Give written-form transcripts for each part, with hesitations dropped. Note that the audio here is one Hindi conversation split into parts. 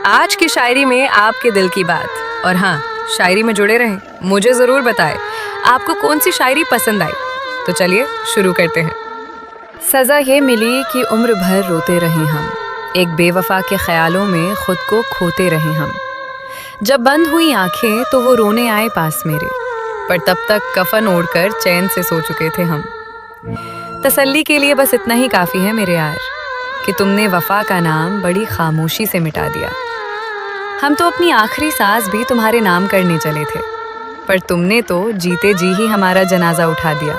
आज की शायरी में आपके दिल की बात। और हाँ, शायरी में जुड़े रहें, मुझे ज़रूर बताएं आपको कौन सी शायरी पसंद आई। तो चलिए शुरू करते हैं। सज़ा ये मिली कि उम्र भर रोते रहे हम, एक बेवफा के ख्यालों में खुद को खोते रहे हम। जब बंद हुई आंखें तो वो रोने आए पास मेरे, पर तब तक कफन ओढ़कर चैन से सो चुके थे हम। तसल्ली के लिए बस इतना ही काफ़ी है मेरे यार कि तुमने वफा का नाम बड़ी खामोशी से मिटा दिया। हम तो अपनी आखिरी सांस भी तुम्हारे नाम करने चले थे, पर तुमने तो जीते जी ही हमारा जनाजा उठा दिया।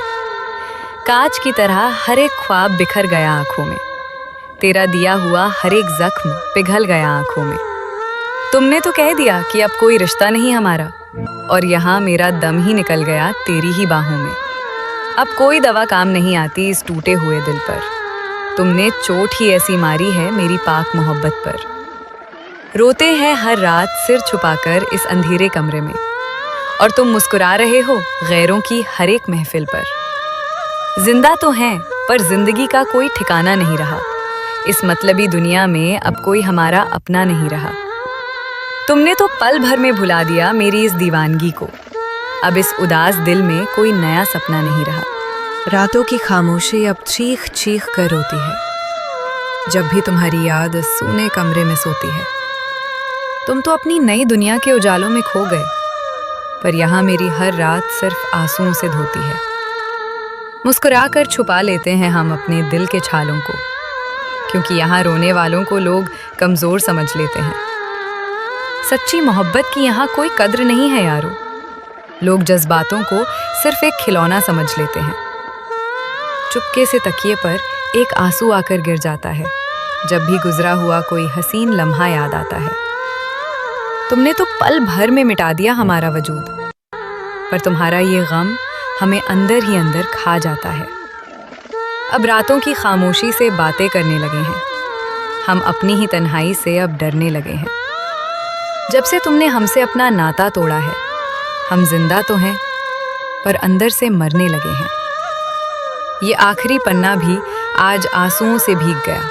कांच की तरह हर एक ख्वाब बिखर गया आंखों में, तेरा दिया हुआ हर एक जख्म पिघल गया आंखों में। तुमने तो कह दिया कि अब कोई रिश्ता नहीं हमारा, और यहाँ मेरा दम ही निकल गया तेरी ही बाहों में। अब कोई दवा काम नहीं आती इस टूटे हुए दिल पर, तुमने चोट ही ऐसी मारी है मेरी पाक मोहब्बत पर। रोते हैं हर रात सिर छुपाकर इस अंधेरे कमरे में, और तुम मुस्कुरा रहे हो गैरों की हर एक महफिल पर। जिंदा तो हैं पर जिंदगी का कोई ठिकाना नहीं रहा, इस मतलबी दुनिया में अब कोई हमारा अपना नहीं रहा। तुमने तो पल भर में भुला दिया मेरी इस दीवानगी को, अब इस उदास दिल में कोई नया सपना नहीं रहा। रातों की खामोशी अब चीख चीख कर रोती है, जब भी तुम्हारी याद सूने कमरे में सोती है। तुम तो अपनी नई दुनिया के उजालों में खो गए, पर यहाँ मेरी हर रात सिर्फ आंसुओं से धोती है। मुस्कुरा कर छुपा लेते हैं हम अपने दिल के छालों को, क्योंकि यहाँ रोने वालों को लोग कमज़ोर समझ लेते हैं। सच्ची मोहब्बत की यहाँ कोई कद्र नहीं है यारो, लोग जज्बातों को सिर्फ एक खिलौना समझ लेते हैं। चुपके से तकिए पर एक आंसू आकर गिर जाता है, जब भी गुजरा हुआ कोई हसीन लम्हा याद आता है। तुमने तो पल भर में मिटा दिया हमारा वजूद, पर तुम्हारा ये गम हमें अंदर ही अंदर खा जाता है। अब रातों की खामोशी से बातें करने लगे हैं, हम अपनी ही तन्हाई से अब डरने लगे हैं। जब से तुमने हमसे अपना नाता तोड़ा है, हम जिंदा तो हैं पर अंदर से मरने लगे हैं। ये आखिरी पन्ना भी आज आंसुओं से भीग गया,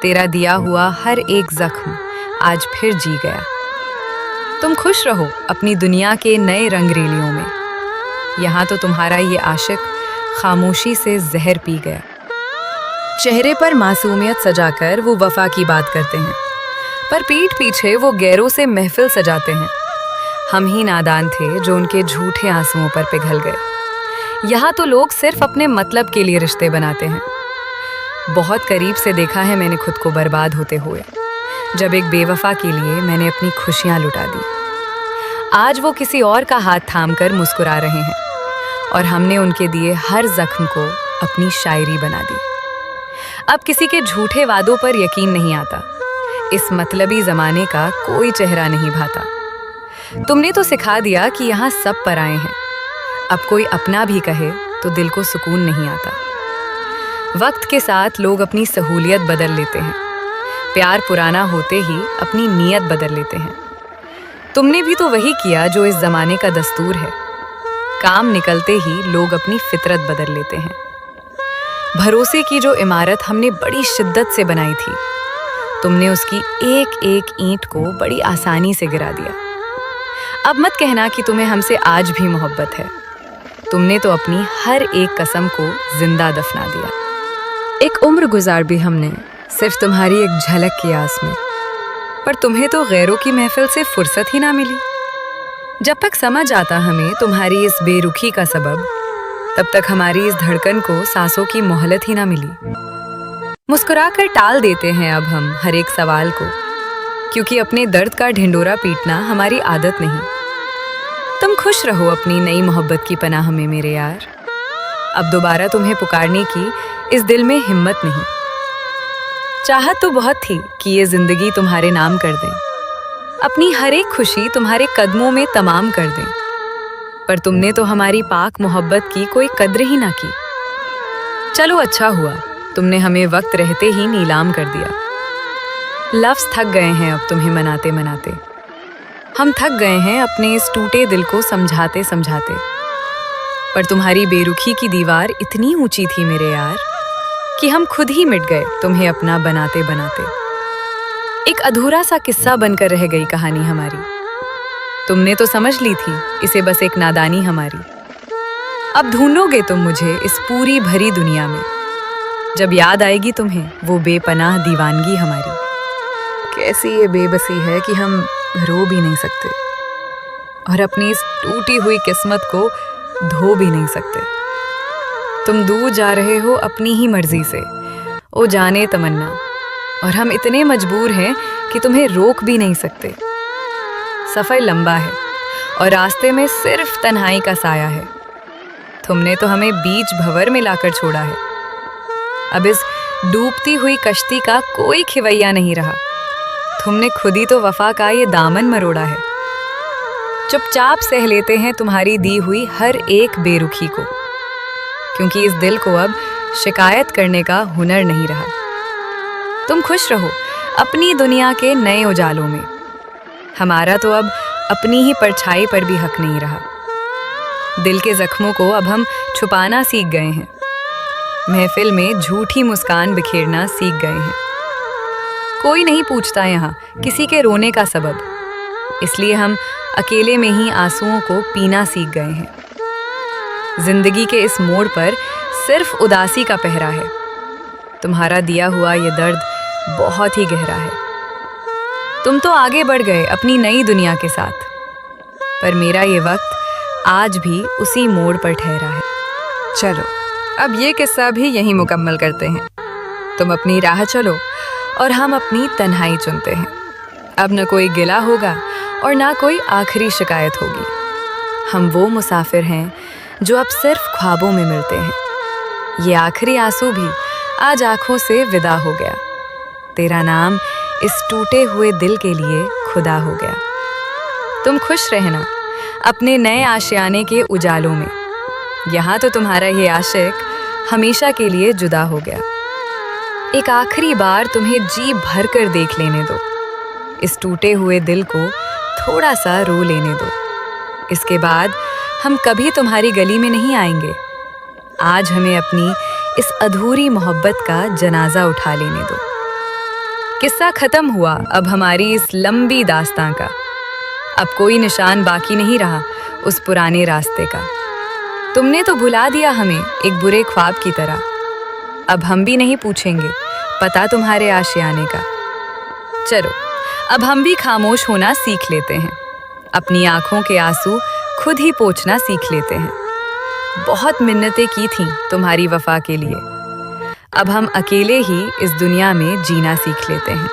तेरा दिया हुआ हर एक जख्म आज फिर जी गया। तुम खुश रहो अपनी दुनिया के नए रंगरेलियों में, यहाँ तो तुम्हारा ये आशिक खामोशी से जहर पी गया। चेहरे पर मासूमियत सजाकर वो वफा की बात करते हैं, पर पीठ पीछे वो गैरों से महफिल सजाते हैं। हम ही नादान थे जो उनके झूठे आंसुओं पर पिघल गए। यहाँ तो लोग सिर्फ अपने मतलब के लिए रिश्ते बनाते हैं। बहुत करीब से देखा है मैंने खुद को बर्बाद होते हुए, जब एक बेवफा के लिए मैंने अपनी खुशियाँ लुटा दी। आज वो किसी और का हाथ थामकर मुस्कुरा रहे हैं, और हमने उनके दिए हर जख्म को अपनी शायरी बना दी। अब किसी के झूठे वादों पर यकीन नहीं आता, इस मतलबी ज़माने का कोई चेहरा नहीं भाता। तुमने तो सिखा दिया कि यहाँ सब पराए हैं, अब कोई अपना भी कहे तो दिल को सुकून नहीं आता। वक्त के साथ लोग अपनी सहूलियत बदल लेते हैं, प्यार पुराना होते ही अपनी नीयत बदल लेते हैं। तुमने भी तो वही किया जो इस ज़माने का दस्तूर है, काम निकलते ही लोग अपनी फितरत बदल लेते हैं। भरोसे की जो इमारत हमने बड़ी शिद्दत से बनाई थी, तुमने उसकी एक एक ईंट को बड़ी आसानी से गिरा दिया। अब मत कहना कि तुम्हें हमसे आज भी मोहब्बत है, तुमने तो अपनी हर एक कसम को जिंदा दफना दिया। एक उम्र गुजार भी हमने सिर्फ तुम्हारी एक झलक की आस में, पर तुम्हें तो गैरों की महफिल से फुर्सत ही ना मिली। जब तक समझ आता हमें तुम्हारी इस बेरुखी का सबब, तब तक हमारी इस धड़कन को सांसों की मोहलत ही ना मिली। मुस्कुराकर टाल देते हैं अब हम हर एक सवाल को, क्योंकि अपने दर्द का ढिंडोरा पीटना हमारी आदत नहीं। तुम खुश रहो अपनी नई मोहब्बत की पनाह में मेरे यार, अब दोबारा तुम्हें पुकारने की इस दिल में हिम्मत नहीं। चाहत तो बहुत थी कि ये जिंदगी तुम्हारे नाम कर दें, अपनी हर एक खुशी तुम्हारे कदमों में तमाम कर दें, पर तुमने तो हमारी पाक मोहब्बत की कोई कद्र ही ना की। चलो अच्छा हुआ तुमने हमें वक्त रहते ही नीलाम कर दिया। लफ्ज़ थक गए हैं अब तुम्हें मनाते मनाते, हम थक गए हैं अपने इस टूटे दिल को समझाते समझाते, पर तुम्हारी बेरुखी की दीवार इतनी ऊंची थी मेरे यार कि हम खुद ही मिट गए तुम्हें अपना बनाते बनाते। एक अधूरा सा किस्सा बनकर रह गई कहानी हमारी। तुमने तो समझ ली थी इसे बस एक नादानी हमारी। अब ढूंढोगे तुम मुझे इस पूरी भरी दुनिया में, जब याद आएगी तुम्हें वो बेपनाह दीवानगी हमारी। कैसी ये बेबसी है कि हम रो भी नहीं सकते और अपनी इस टूटी हुई किस्मत को धो भी नहीं सकते। तुम दूर जा रहे हो अपनी ही मर्जी से, ओ जाने तमन्ना, और हम इतने मजबूर हैं कि तुम्हें रोक भी नहीं सकते। सफ़र लंबा है और रास्ते में सिर्फ तन्हाई का साया है। तुमने तो हमें बीच भंवर में लाकर छोड़ा है। अब इस डूबती हुई कश्ती का कोई खिवैया नहीं रहा। तुमने खुद ही तो वफा का ये दामन मरोड़ा है। चुपचाप सह लेते हैं तुम्हारी दी हुई हर एक बेरुखी को, क्योंकि इस दिल को अब शिकायत करने का हुनर नहीं रहा। तुम खुश रहो अपनी दुनिया के नए उजालों में। हमारा तो अब अपनी ही परछाई पर भी हक नहीं रहा। दिल के जख्मों को अब हम छुपाना सीख गए हैं। महफिल में झूठी मुस्कान बिखेरना सीख गए हैं। कोई नहीं पूछता यहाँ किसी के रोने का सबब, इसलिए हम अकेले में ही आंसुओं को पीना सीख गए हैं। जिंदगी के इस मोड़ पर सिर्फ उदासी का पहरा है। तुम्हारा दिया हुआ ये दर्द बहुत ही गहरा है। तुम तो आगे बढ़ गए अपनी नई दुनिया के साथ, पर मेरा ये वक्त आज भी उसी मोड़ पर ठहरा है। चलो अब ये किस्सा भी यहीं मुकम्मल करते हैं। तुम अपनी राह चलो और हम अपनी तन्हाई चुनते हैं। अब न कोई गिला होगा और ना कोई आखिरी शिकायत होगी। हम वो मुसाफिर हैं जो अब सिर्फ ख्वाबों में मिलते हैं। ये आखिरी आंसू भी आज आंखों से विदा हो गया। तेरा नाम इस टूटे हुए दिल के लिए खुदा हो गया। तुम खुश रहना अपने नए आशियाने के उजालों में। यहाँ तो तुम्हारा ये आशिक हमेशा के लिए जुदा हो गया। एक आखिरी बार तुम्हें जी भर कर देख लेने दो। इस टूटे हुए दिल को थोड़ा सा रो लेने दो। इसके बाद हम कभी तुम्हारी गली में नहीं आएंगे। आज हमें अपनी इस अधूरी मोहब्बत का जनाजा उठा लेने दो। किस्सा खत्म हुआ अब हमारी इस लंबी दास्तां का। अब कोई निशान बाकी नहीं रहा उस पुराने रास्ते का। तुमने तो भुला दिया हमें एक बुरे ख्वाब की तरह। अब हम भी नहीं पूछेंगे पता तुम्हारे आशियाने का। चलो अब हम भी खामोश होना सीख लेते हैं। अपनी आंखों के आंसू खुद ही पोंछना सीख लेते हैं। बहुत मिन्नतें की थीं तुम्हारी वफा के लिए। अब हम अकेले ही इस दुनिया में जीना सीख लेते हैं।